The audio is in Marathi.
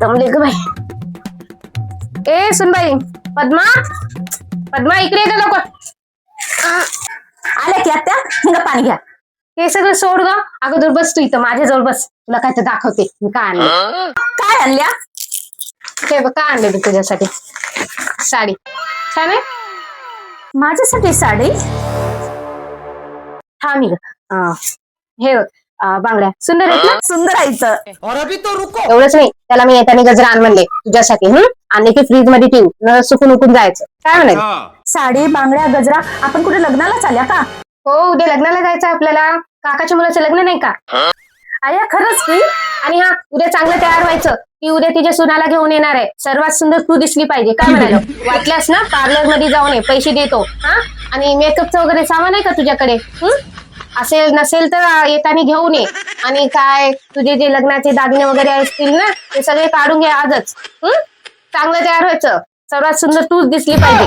दमले ग बाई. ए सुनबाई, पद्मा पद्मा इकडे ये ग लवकर. आल्या की आत्या, हिंगा पाणी घ्या. हे सगळं सोड ग. अगोदर बस तू इथं माझ्याजवळ बस. तुला काय तर दाखवते मी काय आणलं. काय आणल्या? हे बघ काय आणले तुझ्यासाठी. साडी छान आहे. माझ्यासाठी साडी? हा मी हे बघ बांगड्या सुंदर आहेत ना. सुंदर आईचं. एवढंच नाही, त्याला मी येताना गजरा आण म्हणले तुझ्यासाठी. आणि की फ्रीज मध्ये ठेवू, न सुकून उकून जायचं. काय म्हणाल? साडी, बांगड्या, गजरा. आपण कुठे लग्नाला चालल्या का? हो, उद्या लग्नाला जायचं आपल्याला. काकाच्या मुलाचं लग्न नाही का? आया खरंच की? आणि हा उद्या चांगलं तयार व्हायचं. ती उद्या तिच्या सुनाला घेऊन येणार आहे. सर्वात सुंदर तू दिसली पाहिजे. काय म्हणाल? वाटल्यास ना पार्लर मध्ये जाऊन ये, पैसे देतो. हा, आणि मेकअपचं वगैरे सामान आहे का तुझ्याकडे? असेल नसेल तर येताना घेऊन ये. आणि काय तुझे जे लग्नाचे दागिने वगैरे असतील ना, ते सगळे काढून घे आजच. चांगलं तयार व्हायचं. सर्वात सुंदर तूच दिसली पाहिजे.